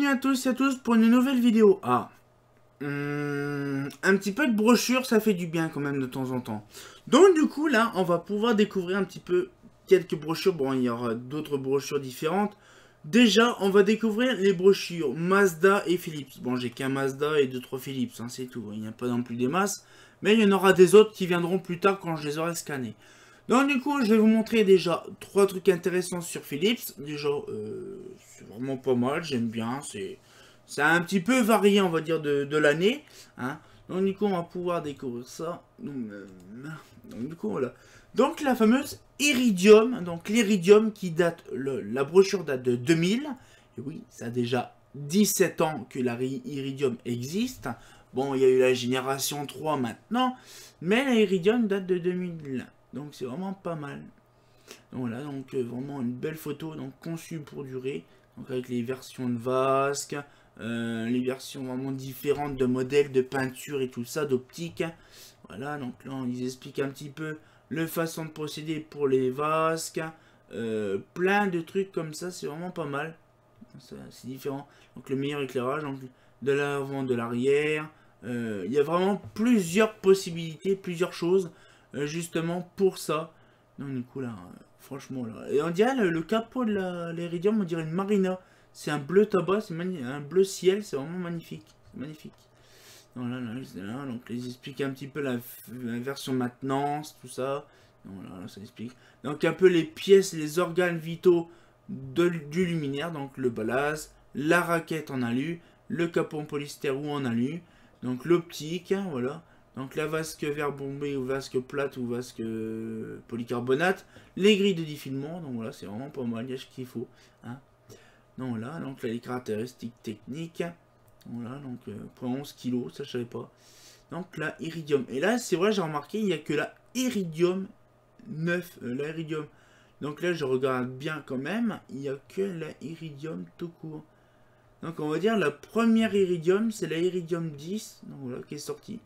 à tous et à tous pour une nouvelle vidéo. Un petit peu de brochure, ça fait du bien quand même de temps en temps. Donc du coup là, on va pouvoir découvrir un petit peu quelques brochures. Bon, il y aura d'autres brochures différentes. Déjà, on va découvrir les brochures Mazda et Philips. Bon, j'ai qu'un Mazda et 2-3 Philips, hein, c'est tout. Il n'y a pas non plus des masses. Mais il y en aura des autres qui viendront plus tard quand je les aurai scannés. Donc du coup, je vais vous montrer déjà 3 trucs intéressants sur Philips. Déjà, c'est vraiment pas mal, j'aime bien. C'est un petit peu varié, on va dire, de l'année. Hein. Donc du coup, on va pouvoir découvrir ça. Donc du coup, voilà. Donc la fameuse Iridium, donc l'Iridium qui date, la brochure date de 2000. Et oui, ça a déjà 17 ans que la Iridium existe. Bon, il y a eu la génération 3 maintenant, mais la Iridium date de 2000. Donc c'est vraiment pas mal. Donc voilà, donc vraiment une belle photo, donc conçue pour durer. Donc avec les versions de vasque, les versions vraiment différentes de modèles, de peinture et tout ça, d'optique. Voilà, donc là ils expliquent un petit peu le façon de procéder pour les vasques. Plein de trucs comme ça, c'est vraiment pas mal. C'est différent. Donc le meilleur éclairage, donc de l'avant, de l'arrière. Il y a vraiment plusieurs possibilités, plusieurs choses, justement pour ça. Donc du coup là, franchement là. Et on dirait le capot de l'Iridium, on dirait une marina. C'est un bleu tabac, c'est un bleu ciel, c'est vraiment magnifique. C'est magnifique. Donc là, donc ils expliquent un petit peu la version maintenance, tout ça. Donc là, ça explique. Donc un peu les pièces, les organes vitaux du luminaire, donc le balaz, la raquette en alu, le capot en polystère ou en alu, donc l'optique, hein, voilà. Donc la vasque verre bombé ou vasque plate ou vasque polycarbonate, les grilles de défilement, donc voilà, c'est vraiment pas mal, il y a ce qu'il faut. Hein. Donc là, donc là, les caractéristiques techniques. Voilà, donc pour 11 kg, ça je savais pas. Donc la Iridium. Et là, c'est vrai, j'ai remarqué, il n'y a que la Iridium 9. La Iridium. Donc là, je regarde bien quand même, il n'y a que la Iridium tout court. Donc on va dire la première Iridium, c'est la Iridium 10. Donc voilà, qui est sortie.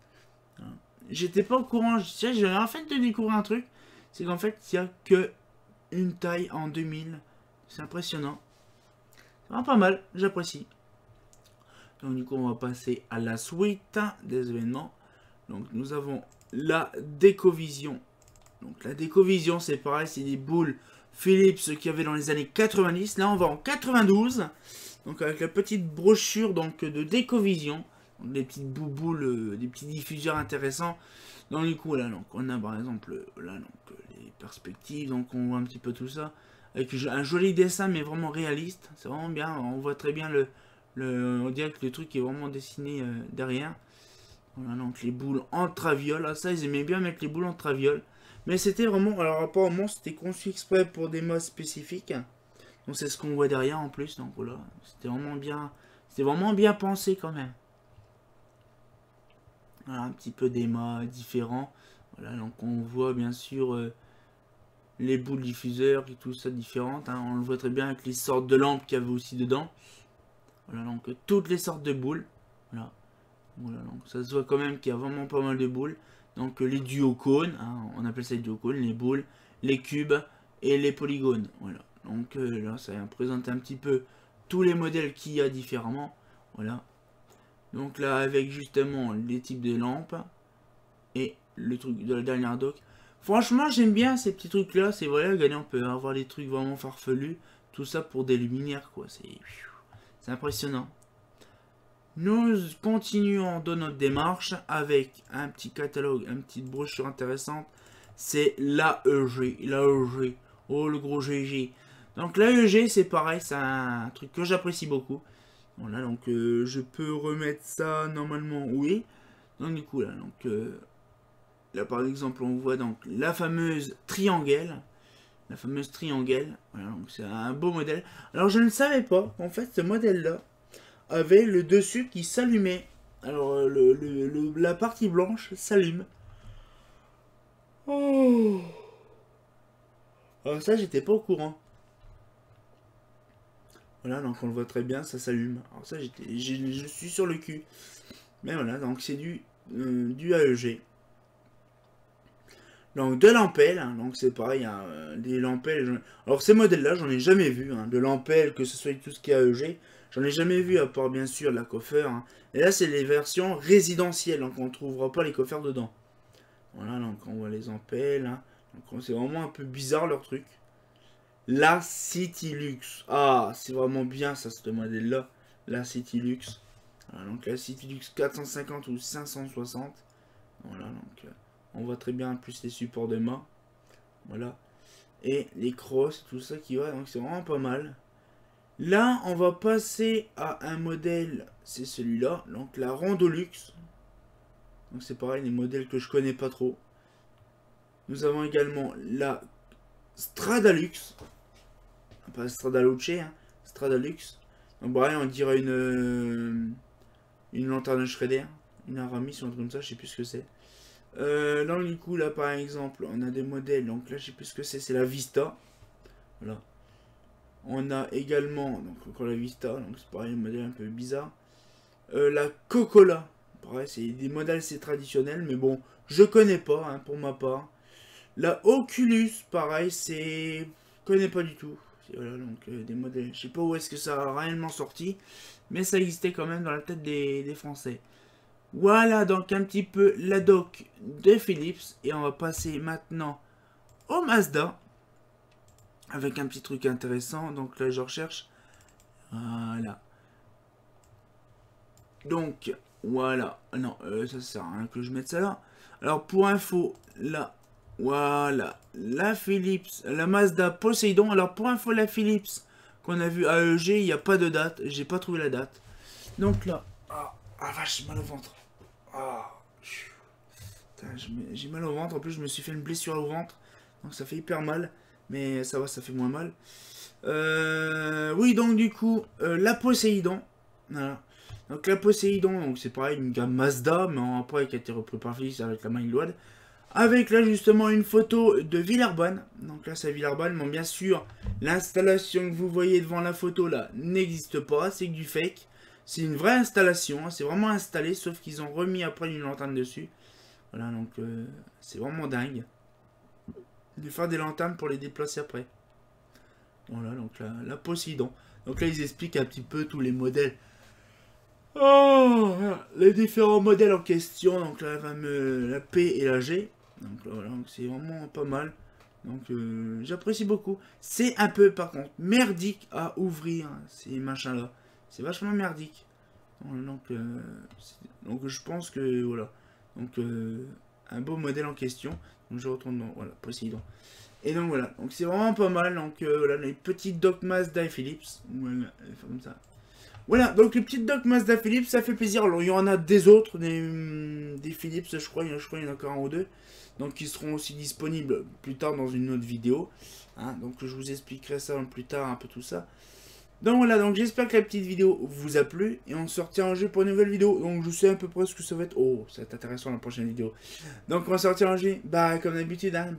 Voilà. J'étais pas au courant, j'ai en fait de découvrir un truc. C'est qu'en fait, il n'y a que une taille en 2000. C'est impressionnant. C'est vraiment pas mal, j'apprécie. Donc du coup, on va passer à la suite des événements. Donc nous avons la DecoVision. Donc la DecoVision, c'est pareil, c'est des boules Philips qu'il y avait dans les années 90. Là, on va en 92. Donc avec la petite brochure donc, de DecoVision. Donc, des petites boules, des petits diffuseurs intéressants. Donc du coup, là, donc, on a par exemple là, donc, les perspectives. Donc on voit un petit peu tout ça. Avec un joli dessin, mais vraiment réaliste. C'est vraiment bien. On voit très bien on dirait que le truc est vraiment dessiné derrière. Voilà, donc les boules en traviole. Ah, ça, ils aimaient bien mettre les boules en traviole. Mais c'était vraiment, alors apparemment, c'était conçu exprès pour des modes spécifiques. Donc c'est ce qu'on voit derrière en plus. Donc voilà, c'était vraiment bien pensé quand même. Voilà, un petit peu des mâts différents. Voilà, donc on voit bien sûr les boules diffuseurs et tout ça différentes. Hein. On le voit très bien avec les sortes de lampes qu'il y avait aussi dedans. Voilà, donc toutes les sortes de boules. Voilà. Voilà, donc ça se voit quand même qu'il y a vraiment pas mal de boules. Donc les duocônes, hein, on appelle ça les duocônes, les boules, les cubes et les polygones. Voilà. Donc là, ça présente un petit peu tous les modèles qu'il y a différemment. Voilà. Donc là, avec justement les types de lampes et le truc de la dernière doc. Franchement, j'aime bien ces petits trucs là. C'est vrai, regardez, on peut avoir des trucs vraiment farfelus. Tout ça pour des luminaires, quoi. C'est impressionnant. Nous continuons dans notre démarche avec un petit catalogue, une petite brochure intéressante. C'est l'AEG. L'AEG. Oh, le gros GG. Donc l'AEG, c'est pareil, c'est un truc que j'apprécie beaucoup. Voilà, donc je peux remettre ça normalement, oui. Donc du coup, là, donc, là par exemple, on voit donc la fameuse triangelle. La fameuse triangelle. Voilà, donc c'est un beau modèle. Alors je ne savais pas, en fait, ce modèle-là avait le dessus qui s'allumait. Alors la partie blanche s'allume. Oh. Alors ça, j'étais pas au courant. Voilà, donc on le voit très bien, ça s'allume. Alors ça, je suis sur le cul. Mais voilà, donc c'est du AEG. Donc de l'ampelle, hein, donc c'est pareil, hein, des lampelles. Alors ces modèles-là, j'en ai jamais vu. Hein, de l'ampelle, que ce soit tout ce qui est AEG, J'en ai jamais vu à part bien sûr la coffre. Hein. Et là c'est les versions résidentielles, donc on ne trouvera pas les coffres dedans. Voilà, donc on voit les ampelles. Hein. Donc c'est vraiment un peu bizarre leur truc. La City Luxe. Ah, c'est vraiment bien ça, ce modèle-là. La City Luxe. Voilà, donc la City Luxe 450 ou 560. Voilà, donc on voit très bien en plus les supports de main. Voilà. Et les crosses, tout ça qui va, donc c'est vraiment pas mal. Là, on va passer à un modèle, c'est celui-là, donc la Randolux. Donc c'est pareil, les modèles que je connais pas trop. Nous avons également la Stradalux. Pas Stradaluce, hein, Stradalux. Donc pareil, on dirait une lanterne Shredder, une Aramis ou un truc comme ça, je sais plus ce que c'est. Donc du coup là par exemple on a des modèles, donc là je sais plus ce que c'est la Vista. Voilà. On a également, donc encore la Vista, donc c'est pareil, un modèle un peu bizarre. La Coca-Cola, pareil, c'est des modèles assez traditionnels, mais bon, je connais pas, hein, pour ma part. La Oculus, pareil, c'est... Je connais pas du tout. Voilà, donc des modèles, je sais pas où est-ce que ça a réellement sorti, mais ça existait quand même dans la tête des Français. Voilà donc un petit peu la doc de Philips, et on va passer maintenant au Mazda. Avec un petit truc intéressant, donc là je recherche. Voilà. Donc, voilà. Non, ça sert à rien que je mette ça là. Alors pour info, là, voilà. La Philips, la Mazda Poseidon. Alors pour info, la Philips qu'on a vu à EG, il n'y a pas de date. J'ai pas trouvé la date. Donc là, vache, j'ai mal au ventre. J'ai mal au ventre. En plus, je me suis fait une blessure au ventre. Donc ça fait hyper mal. Mais ça va, ça fait moins mal. Oui, donc du coup, la Poséidon. Voilà. Donc la Poséidon, donc c'est pareil, une gamme Mazda, mais après qui a été repris par Philips avec la Mindload. Avec là justement une photo de Villeurbanne. Donc là c'est Villeurbanne, mais bien sûr, l'installation que vous voyez devant la photo là n'existe pas, c'est que du fake. C'est une vraie installation, hein, c'est vraiment installé, sauf qu'ils ont remis après une lanterne dessus. Voilà, donc c'est vraiment dingue. De faire des lanternes pour les déplacer après. Voilà, donc la Poséidon. Donc là, ils expliquent un petit peu tous les modèles. Oh, les différents modèles en question. Donc là, la P et la G. Donc voilà, c'est vraiment pas mal. Donc j'apprécie beaucoup. C'est un peu, par contre, merdique à ouvrir ces machins-là. C'est vachement merdique. Donc je pense que, voilà. Donc un beau modèle en question. Donc je retourne dans, voilà, Poséidon. Et donc voilà, donc c'est vraiment pas mal. Donc voilà, les petites Doc Mazda Philips. Voilà, comme ça. Voilà, donc les petites Doc Mazda Philips, ça fait plaisir. Alors il y en a des autres, des Philips, je crois il y en a encore un ou deux. Donc qui seront aussi disponibles plus tard dans une autre vidéo. Hein, donc je vous expliquerai ça plus tard, un peu tout ça. Donc voilà, donc j'espère que la petite vidéo vous a plu. Et on sortira un jeu pour une nouvelle vidéo. Donc je sais à peu près ce que ça va être. Oh, ça va être intéressant la prochaine vidéo. Donc on va sortir un jeu. Bah comme d'habitude, hein,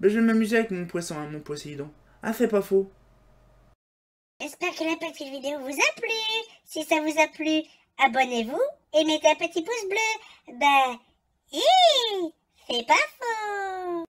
je vais m'amuser avec mon poisson, hein, mon Poséidon. Ah, c'est pas faux. J'espère que la petite vidéo vous a plu. Si ça vous a plu, abonnez-vous et mettez un petit pouce bleu. Ben, c'est pas faux.